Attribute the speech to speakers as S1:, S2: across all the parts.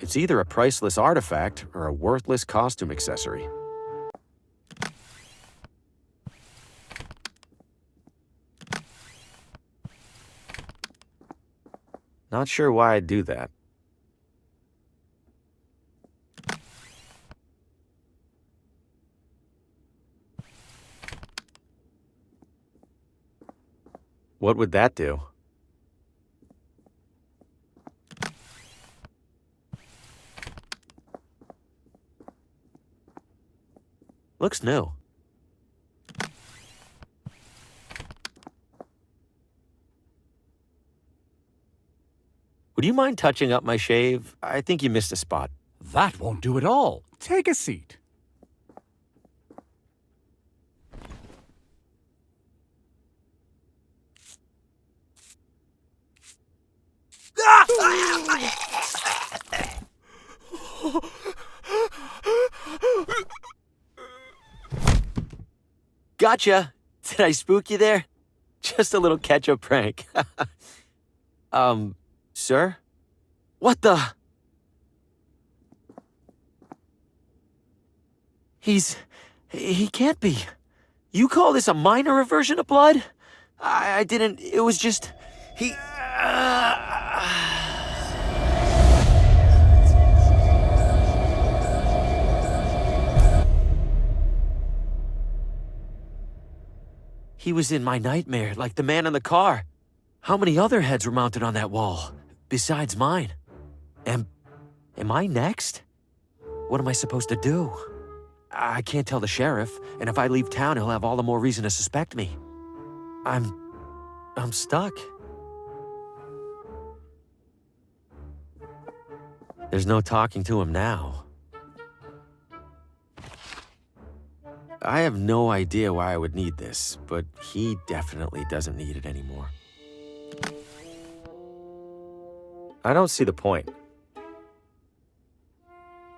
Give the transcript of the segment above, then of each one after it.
S1: It's either a priceless artifact or a worthless costume accessory. Not sure why I'd do that. What would that do? Looks new. Would you mind touching up my shave? I think you missed a spot.
S2: That won't do at all. Take a seat.
S1: Gotcha! Did I spook you there? Just a little ketchup prank. Sir? What the? He can't be. You call this a minor reversion of blood? I didn't, it was just, he... He was in my nightmare, like the man in the car. How many other heads were mounted on that wall, besides mine? Am I next? What am I supposed to do? I can't tell the sheriff, and if I leave town, he'll have all the more reason to suspect me. I'm stuck. There's no talking to him now. I have no idea why I would need this, but he definitely doesn't need it anymore. I don't see the point.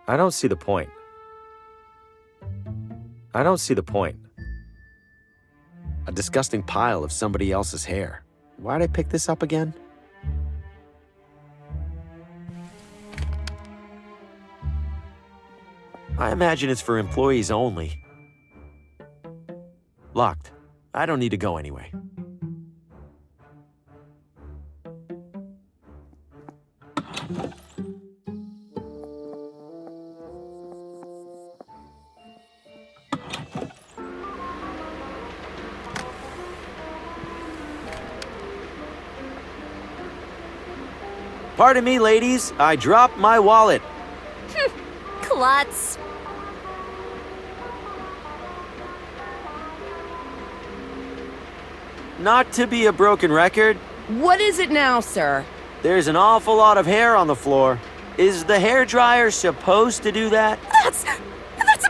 S1: I don't see the point. I don't see the point. A disgusting pile of somebody else's hair. Why'd I pick this up again? I imagine it's for employees only. Locked. I don't need to go anyway. Pardon me, ladies. I dropped my wallet.
S3: Klutz.
S1: Not to be a broken record,
S3: What is it now, sir?
S1: there's an awful lot of hair on the floor. Is the hairdryer supposed to do that?
S3: That's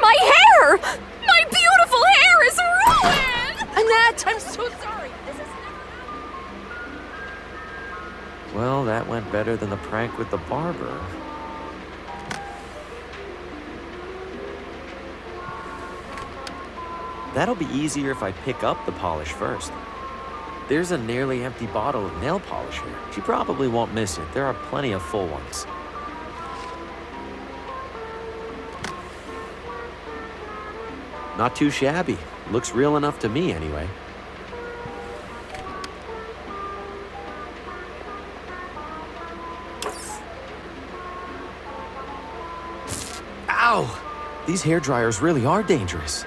S3: my hair! My beautiful hair is ruined! Annette, I'm so sorry. This is
S1: Well, that went better than the prank with the barber. That'll be easier if I pick up the polish first. There's a nearly empty bottle of nail polish here. She probably won't miss it. There are plenty of full ones. Not too shabby. Looks real enough to me, anyway. Ow! These hairdryers really are dangerous.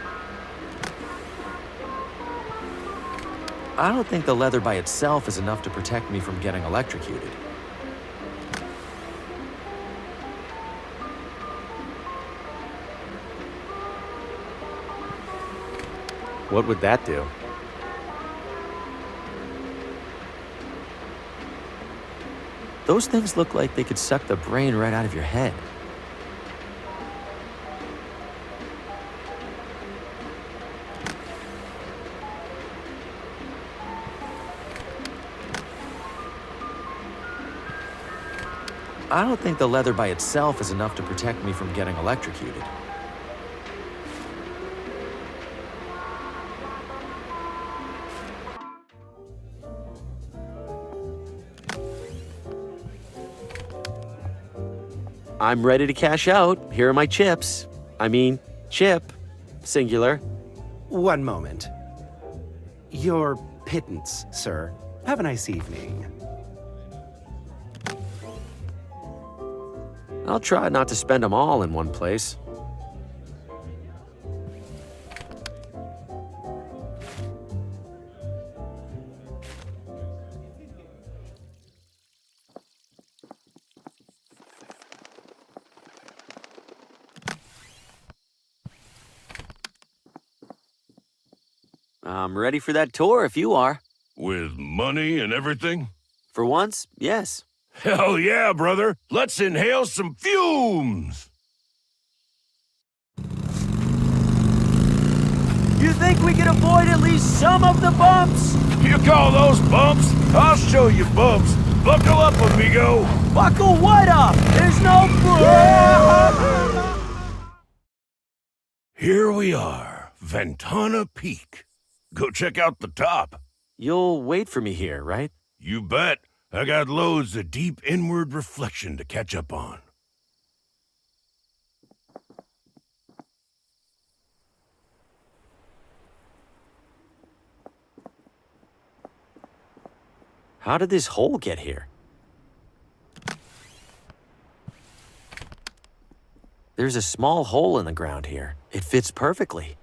S1: I don't think the leather by itself is enough to protect me from getting electrocuted. What would that do? Those things look like they could suck the brain right out of your head. I don't think the leather by itself is enough to protect me from getting electrocuted. I'm ready to cash out. Here are my chips. I mean, chip. Singular.
S4: One moment. Your pittance, sir. Have a nice evening.
S1: I'll try not to spend them all in one place. I'm ready for that tour if you are.
S5: With money and everything?
S1: For once, yes.
S5: Hell yeah, brother! Let's inhale some fumes!
S1: You think we can avoid at least some of the bumps?
S5: You call those bumps? I'll show you bumps. Buckle up, amigo.
S1: Buckle what up? There's no...
S5: Here we are, Ventana Peak. Go check out the top.
S1: You'll wait for me here, right?
S5: You bet. I got loads of deep inward reflection to catch up on.
S1: How did this hole get here? There's a small hole in the ground here. It fits perfectly.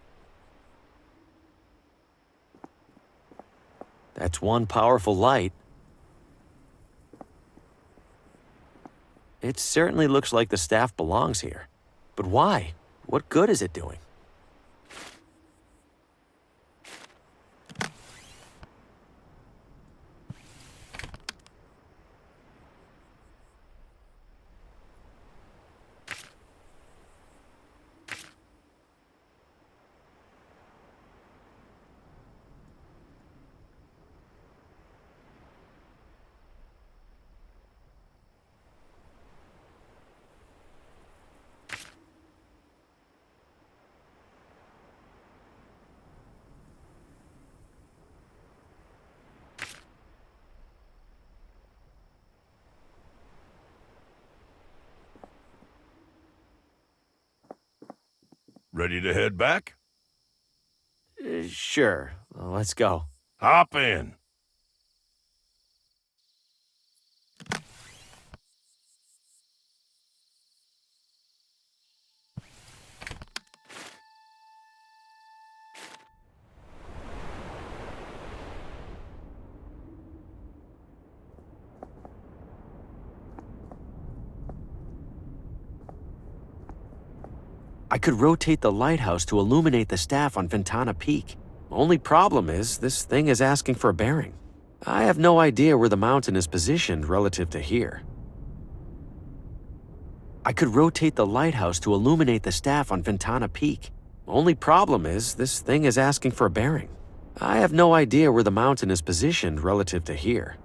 S1: That's one powerful light. It certainly looks like the staff belongs here. But why? What good is it doing?
S5: Ready to head back?
S1: Sure. Let's go.
S5: Hop in.
S1: I could rotate the lighthouse to illuminate the staff on Ventana Peak. Only problem is, this thing is asking for a bearing. I have no idea where the mountain is positioned relative to here. I could rotate the lighthouse to illuminate the staff on Ventana Peak. Only problem is, this thing is asking for a bearing. I have no idea where the mountain is positioned relative to here.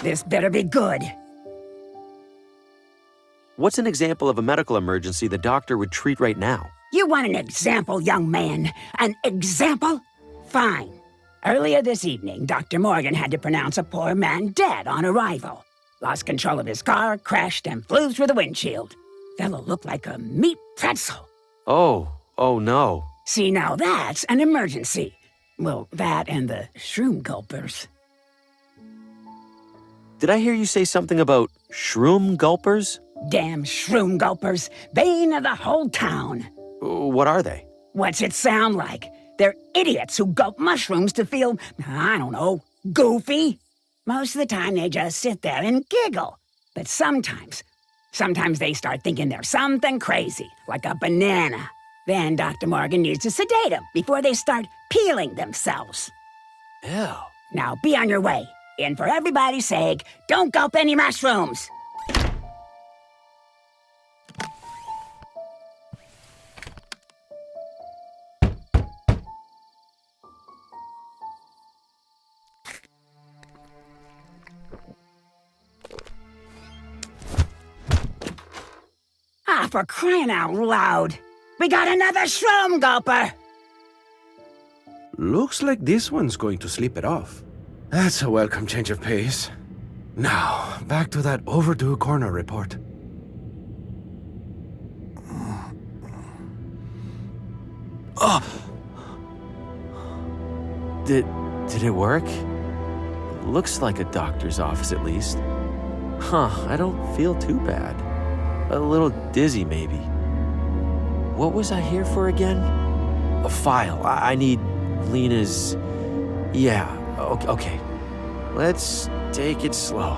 S6: This better be good.
S1: What's an example of a medical emergency the doctor would treat right now?
S6: You want an example, young man? An example? Fine. Earlier this evening, Dr. Morgan had to pronounce a poor man dead on arrival. Lost control of his car, crashed, and flew through the windshield. Fellow looked like a meat pretzel.
S1: Oh no.
S6: See, now that's an emergency. Well, that and the shroom gulpers.
S1: Did I hear you say something about shroom gulpers?
S6: Damn shroom gulpers, bane of the whole town.
S1: What are they?
S6: What's it sound like? They're idiots who gulp mushrooms to feel, I don't know, goofy. Most of the time they just sit there and giggle. But sometimes they start thinking they're something crazy, like a banana. Then Dr. Morgan needs to sedate them before they start peeling themselves.
S1: Ew.
S6: Now be on your way. And for everybody's sake, don't gulp any mushrooms. Ah, for crying out loud! We got another shroom gulper!
S4: Looks like this one's going to sleep it off. That's a welcome change of pace. Now, back to that overdue coroner report.
S1: Did it work? Looks like a doctor's office at least. Huh, I don't feel too bad. A little dizzy maybe. What was I here for again? A file. I need Lena's... Yeah, okay. Let's take it slow.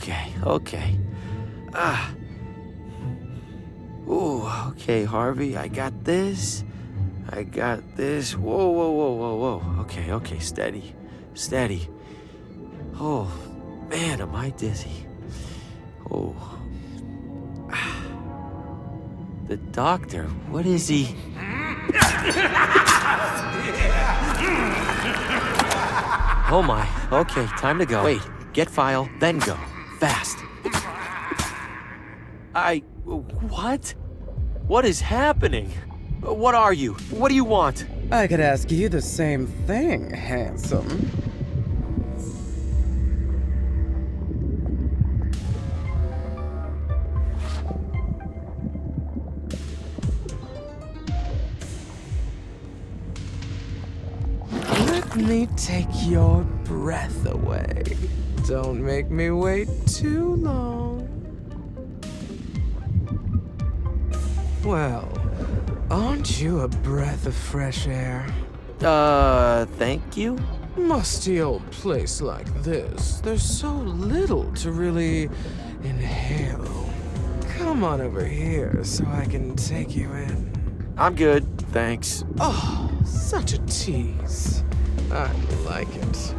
S1: Okay. Okay, Harvey, I got this. Whoa. Okay, steady. Oh, man, am I dizzy. Oh. The doctor, what is he? Oh my, okay, time to go. Wait, get file, then go. Fast. What? What is happening? What are you? What do you want?
S7: I could ask you the same thing, handsome. Let me take your breath away. Don't make me wait too long. Well, aren't you a breath of fresh air?
S1: Thank you?
S7: Musty old place like this, there's so little to really inhale. Come on over here so I can take you in.
S1: I'm good, thanks.
S7: Oh, such a tease. I like it.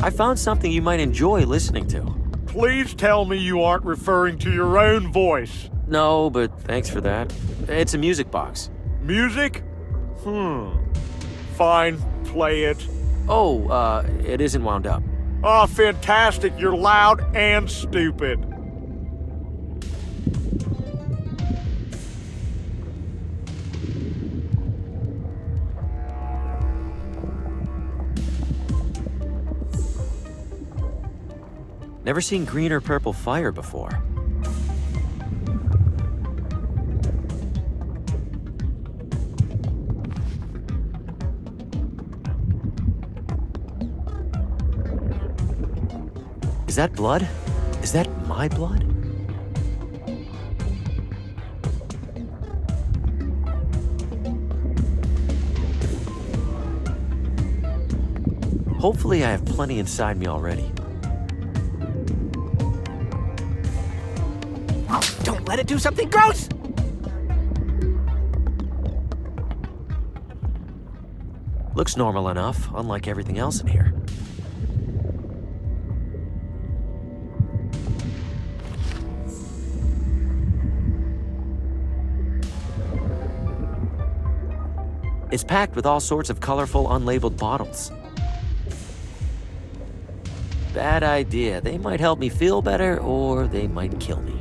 S1: I found something you might enjoy listening to.
S8: Please tell me you aren't referring to your own voice.
S1: No, but thanks for that. It's a music box.
S8: Music? Fine, play it.
S1: Oh, it isn't wound up.
S8: Ah, fantastic. You're loud and stupid.
S1: Never seen green or purple fire before. Is that blood? Is that my blood? Hopefully I have plenty inside me already.
S4: Don't let it do something gross!
S1: Looks normal enough, unlike everything else in here. It's packed with all sorts of colorful, unlabeled bottles. Bad idea. They might help me feel better, or they might kill me.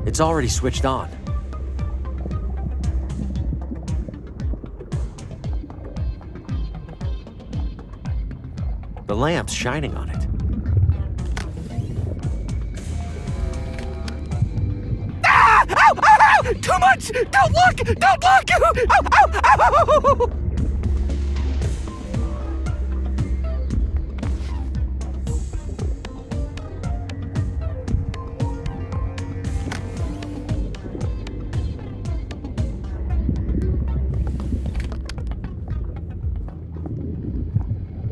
S1: It's already switched on. The lamp's shining on it.
S6: Ah! Ow! Ow! Ow! Too much! Don't look! Don't look! Ow! Ow! Ow!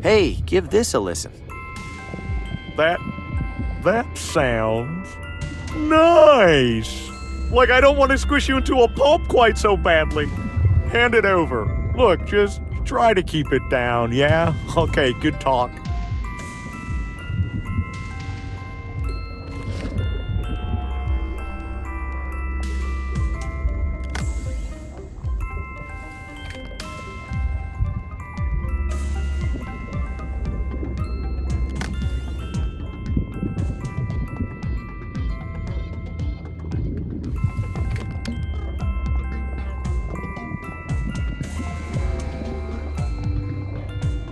S1: Hey, give this a listen.
S8: That sounds nice. Like I don't want to squish you into a pulp quite so badly. Hand it over. Look, just Try to keep it down, yeah? Okay, good talk.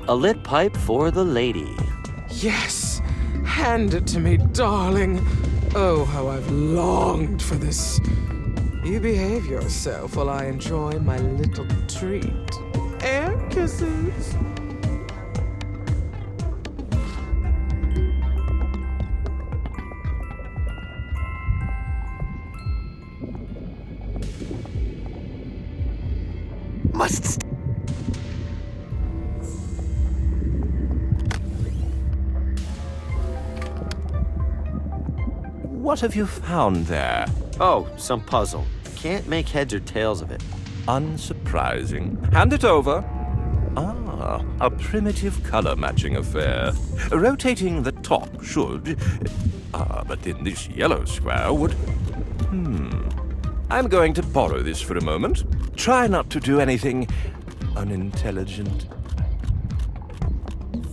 S1: A lit pipe for the lady.
S7: Yes! Hand it to me, darling. Oh, how I've longed for this. You behave yourself while I enjoy my little treat. Air kisses.
S4: Must.
S9: What have you found there?
S1: Oh, some puzzle. Can't make heads or tails of it.
S9: Unsurprising. Hand it over. Ah, a primitive color-matching affair. Rotating the top should... but then this yellow square would... I'm going to borrow this for a moment. Try not to do anything unintelligent.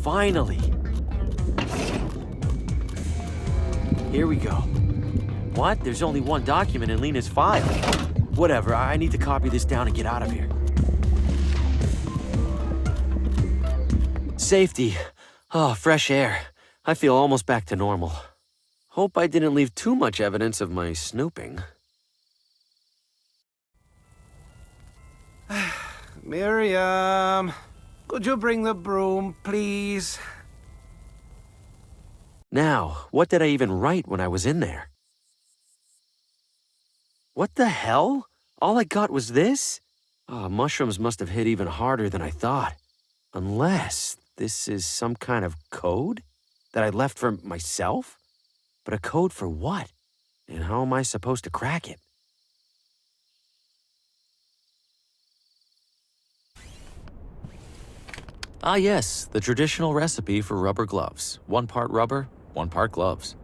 S1: Finally. Here we go. What? There's only one document in Lena's file. Whatever, I need to copy this down and get out of here. Safety. Oh, fresh air. I feel almost back to normal. Hope I didn't leave too much evidence of my snooping.
S4: Miriam, could you bring the broom, please?
S1: Now, what did I even write when I was in there? What the hell? All I got was this? Oh, mushrooms must have hit even harder than I thought. Unless this is some kind of code that I left for myself? But a code for what? And how am I supposed to crack it? Ah yes, the traditional recipe for rubber gloves. 1 part rubber, 1 part gloves.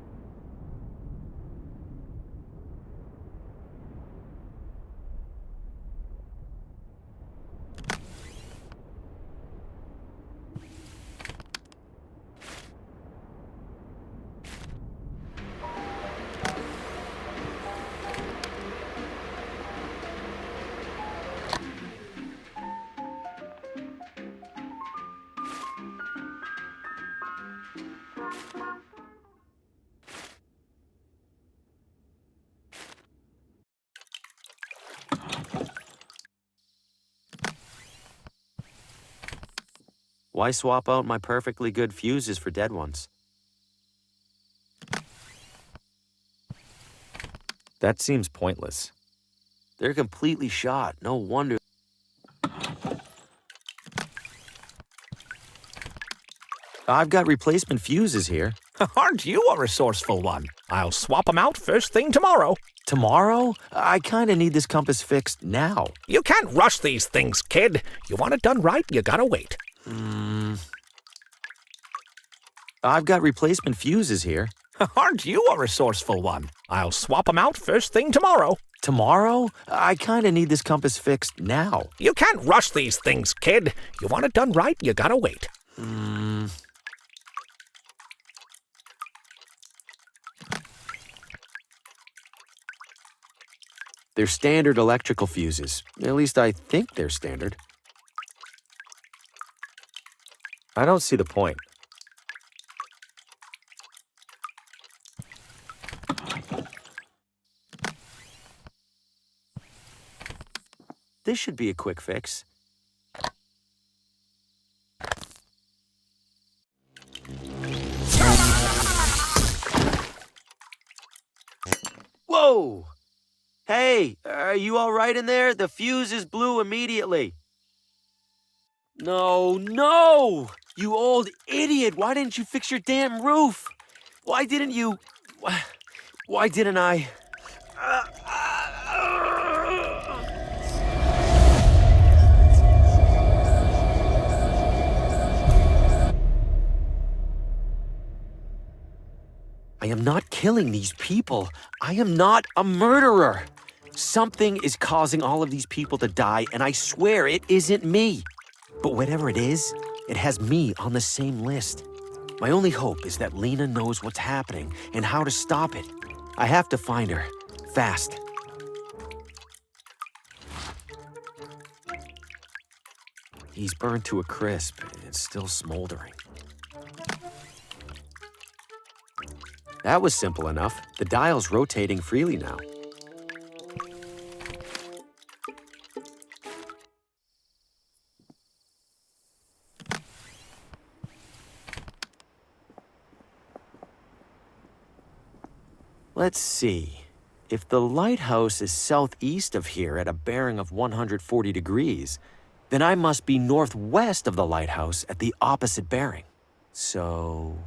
S1: Why swap out my perfectly good fuses for dead ones? That seems pointless. They're completely shot. No wonder. I've got replacement fuses here.
S2: Aren't you a resourceful one? I'll swap them out first thing tomorrow.
S1: Tomorrow? I kinda need this compass fixed now.
S2: You can't rush these things, kid. You want it done right, you gotta wait.
S1: I've got replacement fuses here.
S2: Aren't you a resourceful one? I'll swap them out first thing tomorrow.
S1: Tomorrow? I kinda need this compass fixed now.
S2: You can't rush these things, kid. You want it done right, you gotta wait.
S1: They're standard electrical fuses. At least I think they're standard. I don't see the point. This should be a quick fix. Whoa! Hey, are you all right in there? The fuse is blue immediately. No, no! You old idiot! Why didn't you fix your damn roof? Why didn't you... Why didn't I... I am not killing these people. I am not a murderer. Something is causing all of these people to die, and I swear it isn't me. But whatever it is, it has me on the same list. My only hope is that Lena knows what's happening and how to stop it. I have to find her, fast. He's burned to a crisp. It's still smoldering. That was simple enough. The dial's rotating freely now. Let's see. If the lighthouse is southeast of here at a bearing of 140 degrees, then I must be northwest of the lighthouse at the opposite bearing. So...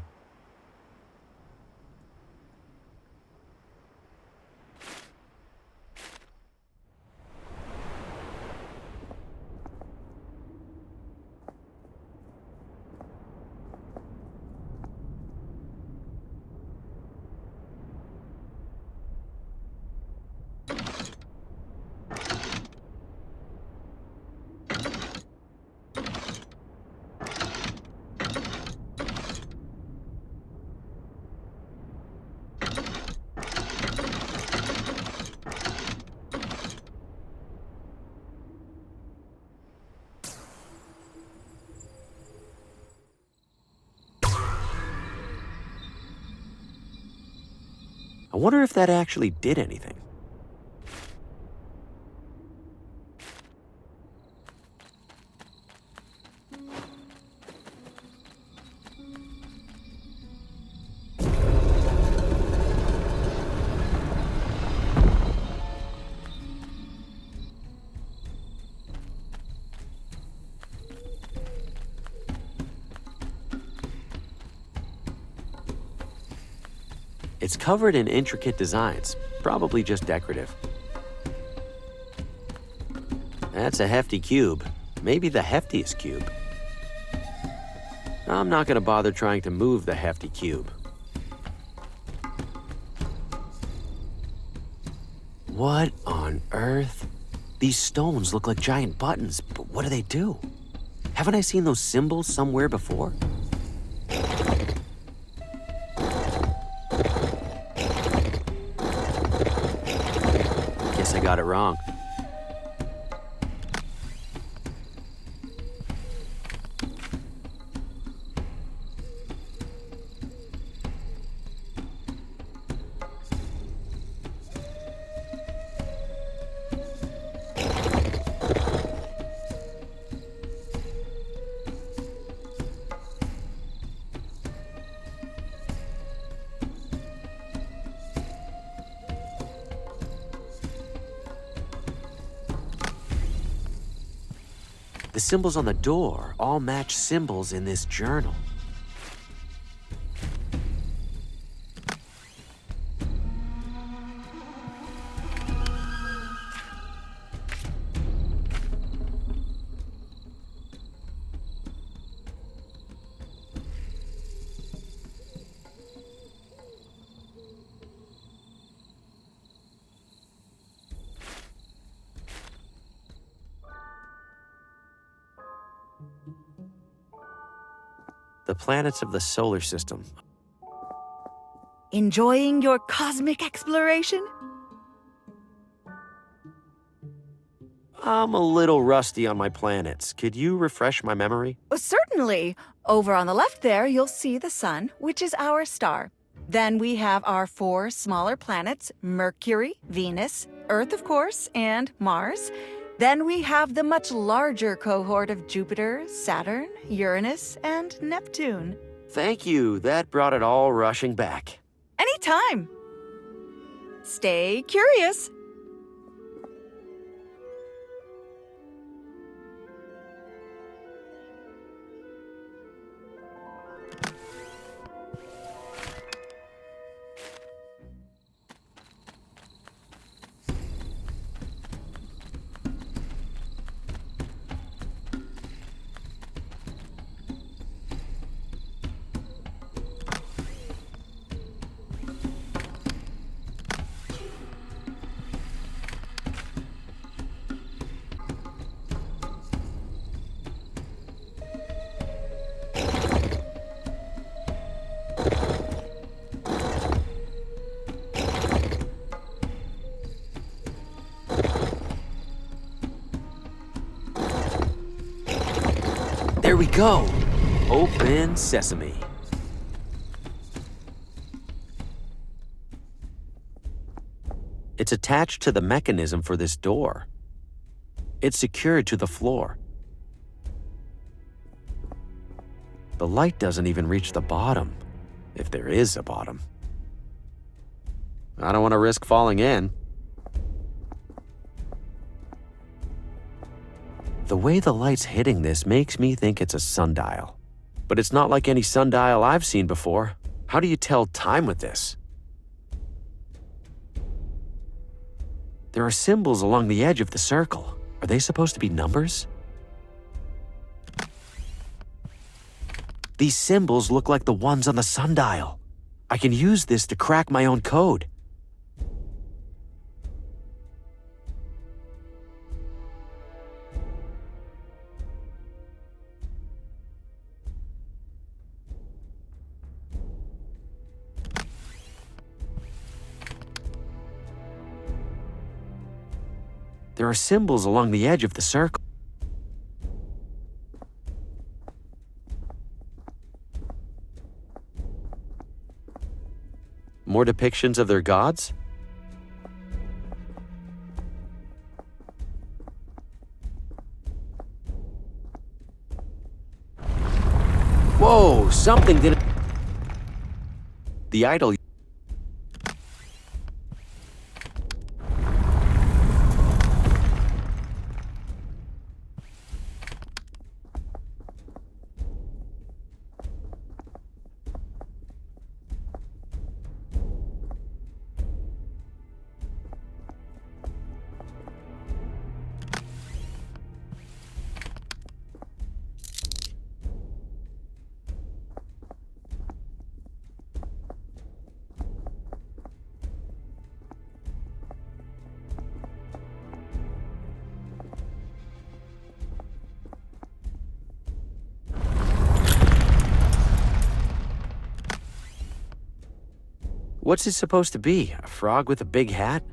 S1: I wonder if that actually did anything. It's covered in intricate designs, probably just decorative. That's a hefty cube, maybe the heftiest cube. I'm not gonna bother trying to move the hefty cube. What on earth? These stones look like giant buttons, but what do they do? Haven't I seen those symbols somewhere before? I got it wrong. The symbols on the door all match symbols in this journal. The planets of the solar system.
S3: Enjoying your cosmic exploration?
S1: I'm a little rusty on my planets. Could you refresh my memory?
S3: Certainly. Over on the left there, you'll see the sun, which is our star. Then we have our 4 smaller planets, Mercury, Venus, Earth, of course, and Mars. Then we have the much larger cohort of Jupiter, Saturn, Uranus, and Neptune.
S1: Thank you. That brought it all rushing back.
S3: Anytime. Stay curious.
S1: Here we go. Open sesame. It's attached to the mechanism for this door. It's secured to the floor. The light doesn't even reach the bottom, if there is a bottom. I don't want to risk falling in. The way the light's hitting this makes me think it's a sundial. But it's not like any sundial I've seen before. How do you tell time with this? There are symbols along the edge of the circle. Are they supposed to be numbers? These symbols look like the ones on the sundial. I can use this to crack my own code. There are symbols along the edge of the circle. More depictions of their gods? Whoa, something didn't... The idol... What's it supposed to be? A frog with a big hat?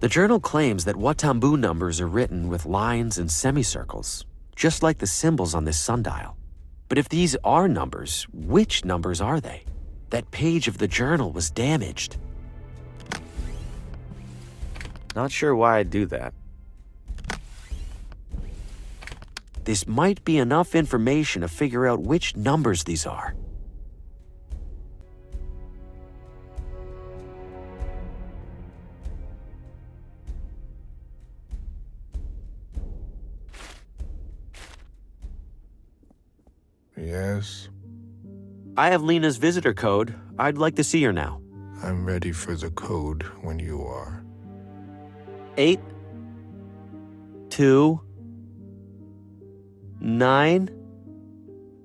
S1: The journal claims that Watambu numbers are written with lines and semicircles, just like the symbols on this sundial. But if these are numbers, which numbers are they? That page of the journal was damaged. Not sure why I'd do that. This might be enough information to figure out which numbers these are.
S10: Yes?
S1: I have Lena's visitor code. I'd like to see her now.
S10: I'm ready for the code when you are.
S1: 8, 2, 9,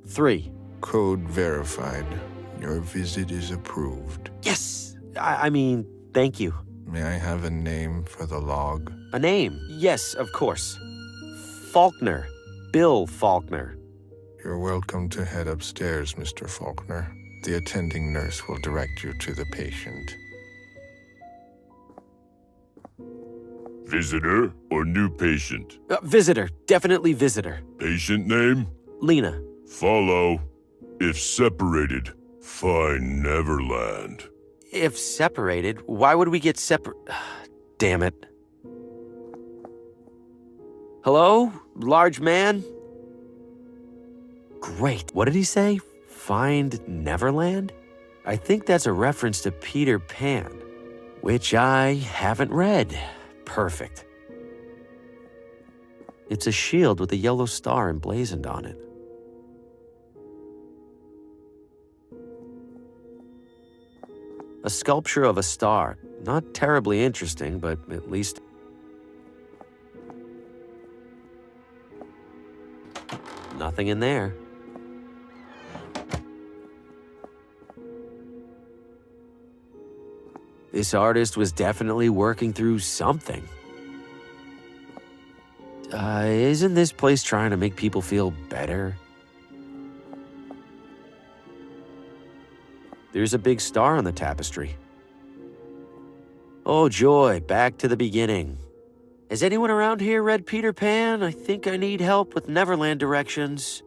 S1: 3.
S10: Code verified. Your visit is approved.
S1: Yes! I mean, thank you.
S10: May I have a name for the log?
S1: A name? Yes, of course. Faulkner. Bill Faulkner.
S10: You're welcome to head upstairs, Mr. Faulkner. The attending nurse will direct you to the patient.
S5: Visitor or new patient?
S1: Visitor. Definitely visitor.
S5: Patient name?
S1: Lena.
S5: Follow. If separated, find Neverland.
S1: If separated, why would we get separate? Damn it. Hello? Large man? Great. What did he say? Find Neverland? I think that's a reference to Peter Pan, which I haven't read. Perfect. It's a shield with a yellow star emblazoned on it. A sculpture of a star. Not terribly interesting, but at least... Nothing in there. This artist was definitely working through something. Isn't this place trying to make people feel better? There's a big star on the tapestry. Oh joy, back to the beginning. Has anyone around here read Peter Pan? I think I need help with Neverland directions.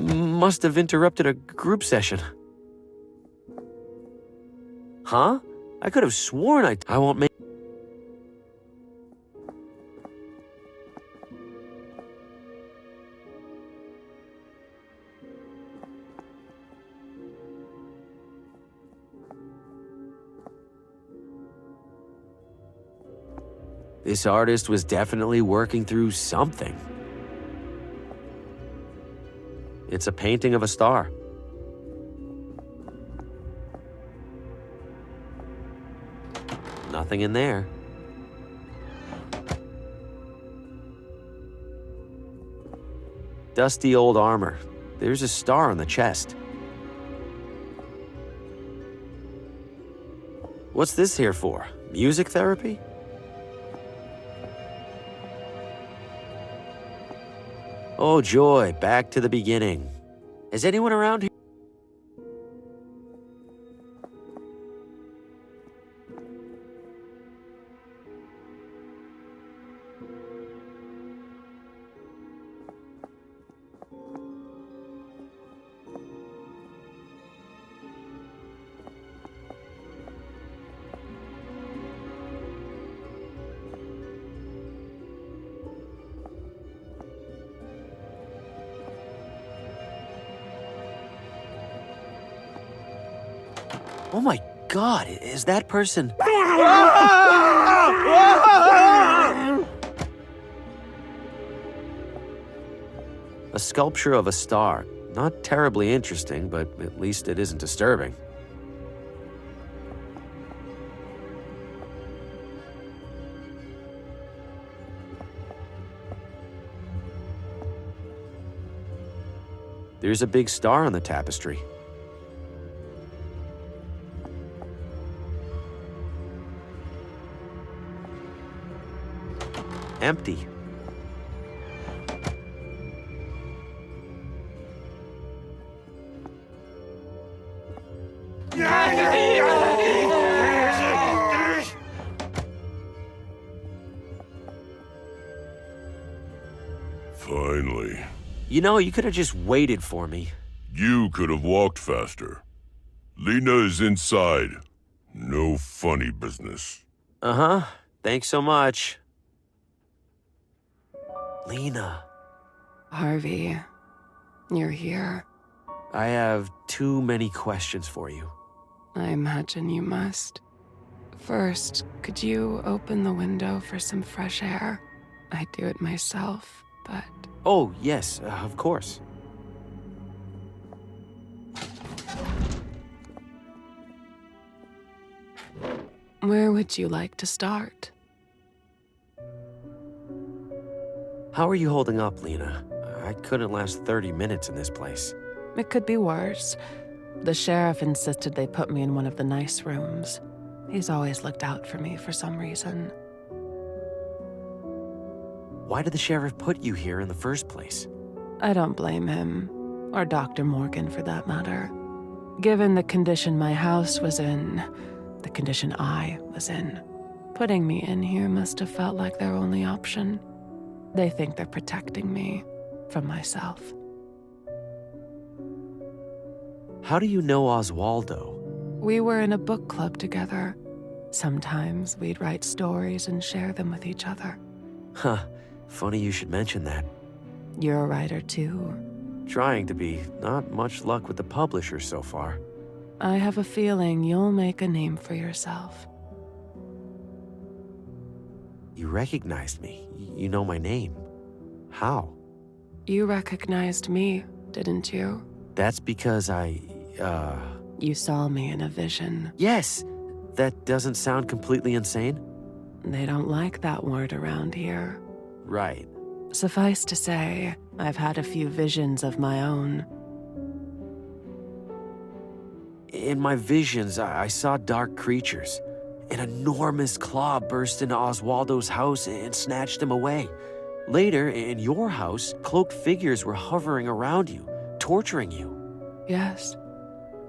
S1: Must have interrupted a group session. Huh? I could have sworn I won't make... This artist was definitely working through something. It's a painting of a star. Nothing in there. Dusty old armor. There's a star on the chest. What's this here for? Music therapy? Oh joy, back to the beginning. Is anyone around here? Oh my God, is that person... A sculpture of a star. Not terribly interesting, but at least it isn't disturbing. There's a big star on the tapestry. Empty.
S5: Finally.
S1: You know, you could have just waited for me.
S5: You could have walked faster. Lena is inside. No funny business.
S1: Uh-huh. Thanks so much. Lena.
S11: Harvey, you're here.
S1: I have too many questions for you.
S11: I imagine you must. First, could you open the window for some fresh air? I do it myself, but...
S1: Oh, yes, of course.
S11: Where would you like to start?
S1: How are you holding up, Lena? I couldn't last 30 minutes in this place.
S11: It could be worse. The sheriff insisted they put me in one of the nice rooms. He's always looked out for me for some reason.
S1: Why did the sheriff put you here in the first place?
S11: I don't blame him, or Dr. Morgan for that matter. Given the condition my house was in, the condition I was in, putting me in here must have felt like their only option. They think they're protecting me from myself.
S1: How do you know Oswaldo?
S11: We were in a book club together. Sometimes we'd write stories and share them with each other.
S1: Huh, funny you should mention that.
S11: You're a writer too.
S1: Trying to be. Not much luck with the publisher so far.
S11: I have a feeling you'll make a name for yourself.
S1: You recognized me. You know my name. How?
S11: You recognized me, didn't you?
S1: That's because
S11: You saw me in a vision.
S1: Yes! That doesn't sound completely insane?
S11: They don't like that word around here.
S1: Right.
S11: Suffice to say, I've had a few visions of my own.
S1: In my visions, I saw dark creatures. an enormous claw burst into Oswaldo's house and snatched him away. Later, in your house, cloaked figures were hovering around you, torturing you.
S11: Yes,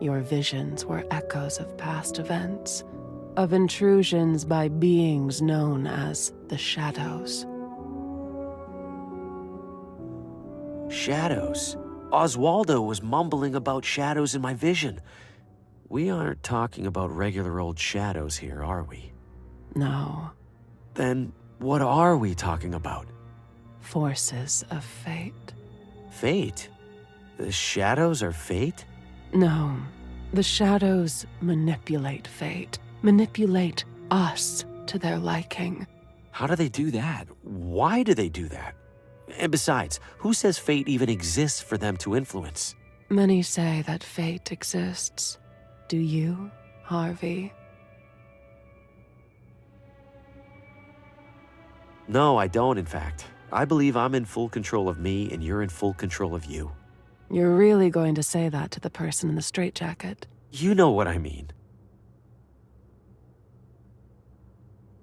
S11: your visions were echoes of past events, of intrusions by beings known as the Shadows.
S1: Shadows? Oswaldo was mumbling about shadows in my vision. We aren't talking about regular old shadows here, are we?
S11: No.
S1: Then what are we talking about?
S11: Forces of fate.
S1: Fate? The shadows are fate?
S11: No. The Shadows manipulate fate. Manipulate us to their liking.
S1: How do they do that? Why do they do that? And besides, who says fate even exists for them to influence?
S11: Many say that fate exists. Do you, Harvey?
S1: No, I don't, in fact. I believe I'm in full control of me and you're in full control of you.
S11: You're really going to say that to the person in the straitjacket?
S1: You know what I mean.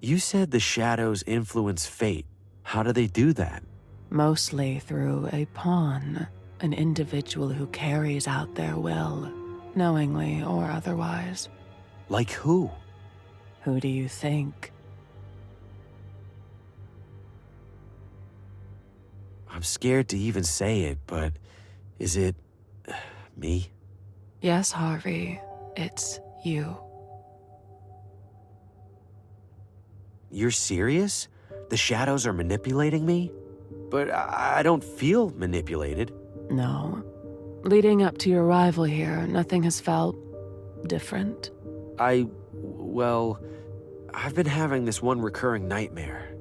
S1: You said the shadows influence fate. How do they do that?
S11: Mostly through a pawn, an individual who carries out their will, knowingly or otherwise.
S1: Like who?
S11: Who do you think?
S1: I'm scared to even say it, but is it me?
S11: Yes, Harvey, it's you.
S1: You're serious? The shadows are manipulating me? But I don't feel manipulated.
S11: No. Leading up to your arrival here, nothing has felt different.
S1: Well, I've been having this one recurring nightmare.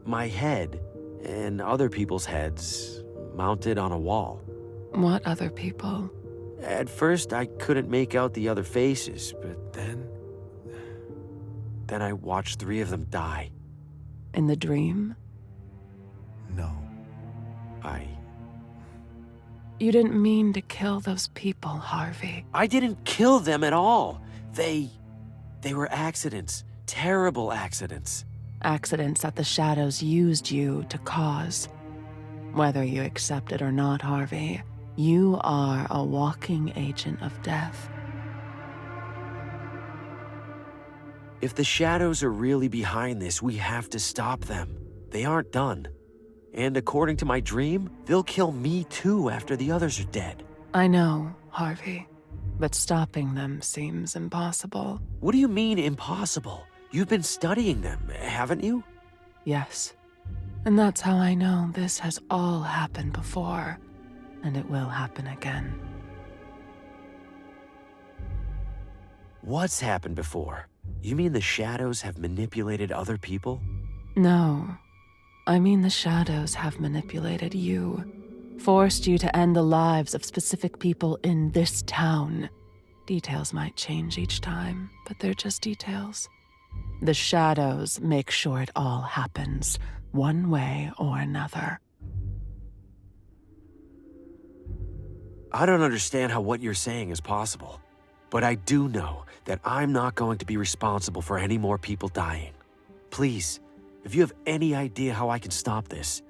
S1: My head and other people's heads mounted on a wall.
S11: What other people?
S1: At first, I couldn't make out the other faces, but then I watched 3 of them die.
S11: In the dream?
S10: No.
S11: You didn't mean to kill those people, Harvey.
S1: I didn't kill them at all. They were accidents. Terrible accidents.
S11: Accidents that the Shadows used you to cause. Whether you accept it or not, Harvey, you are a walking agent of death.
S1: If the shadows are really behind this, we have to stop them. They aren't done. And according to my dream, they'll kill me too after the others are dead.
S11: I know, Harvey, but stopping them seems impossible.
S1: What do you mean impossible? You've been studying them, haven't you?
S11: Yes. And that's how I know this has all happened before, and it will happen again.
S1: What's happened before? You mean the shadows have manipulated other people?
S11: No. I mean the Shadows have manipulated you. Forced you to end the lives of specific people in this town. Details might change each time, but they're just details. The Shadows make sure it all happens, one way or another.
S1: I don't understand how what you're saying is possible, but I do know that I'm not going to be responsible for any more people dying. Please, if you have any idea how I can stop this,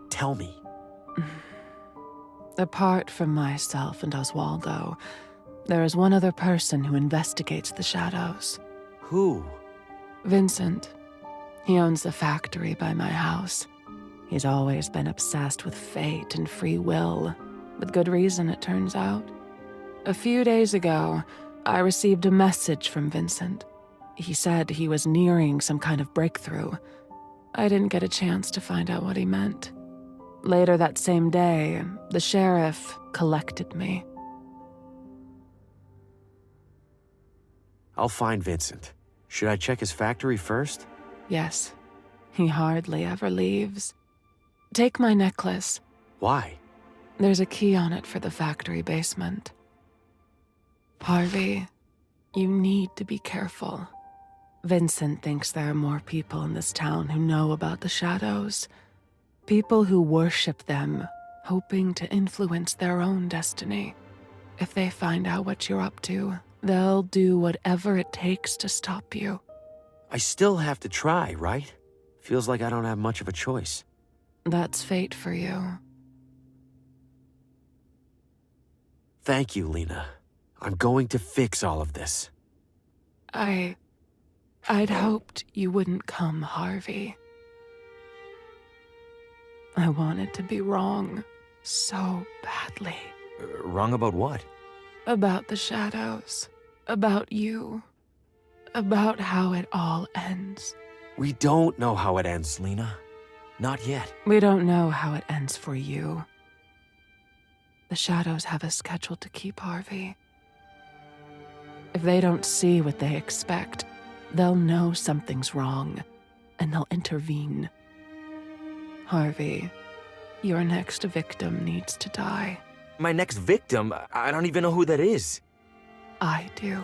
S1: tell me.
S11: Apart from myself and Oswaldo, there is one other person who investigates the Shadows.
S1: Who?
S11: Vincent. He owns the factory by my house. He's always been obsessed with fate and free will, with good reason, it turns out. A few days ago, I received a message from Vincent. He said he was nearing some kind of breakthrough. I didn't get a chance to find out what he meant. Later that same day, the sheriff collected me.
S1: I'll find Vincent. Should I check his factory first?
S11: Yes. He hardly ever leaves. Take my necklace.
S1: Why?
S11: There's a key on it for the factory basement. Harvey, you need to be careful. Vincent thinks there are more people in this town who know about the Shadows. People who worship them, hoping to influence their own destiny. If they find out what you're up to, they'll do whatever it takes to stop you.
S1: I still have to try, right? Feels like I don't have much of a choice.
S11: That's fate for you.
S1: Thank you, Lena. I'm going to fix all of this.
S11: I'd hoped you wouldn't come, Harvey. I wanted to be wrong so badly.
S1: Wrong about what?
S11: About the shadows. About you. About how it all ends.
S1: We don't know how it ends, Lena. Not yet.
S11: We don't know how it ends for you. The shadows have a schedule to keep, Harvey. If they don't see what they expect, they'll know something's wrong, and they'll intervene. Harvey, your next victim needs to die.
S1: My next victim? I don't even know who that is.
S11: I do.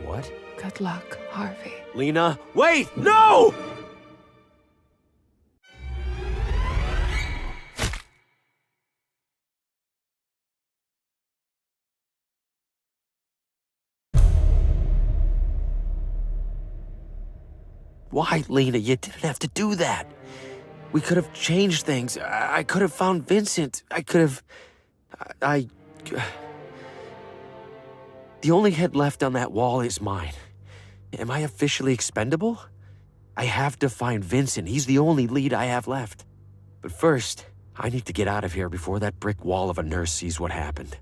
S1: What?
S11: Good luck, Harvey.
S1: Lena, wait! No! Why, Lena? You didn't have to do that. We could have changed things. I could have found Vincent. I could have... The only head left on that wall is mine. Am I officially expendable? I have to find Vincent. He's the only lead I have left. But first, I need to get out of here before that brick wall of a nurse sees what happened.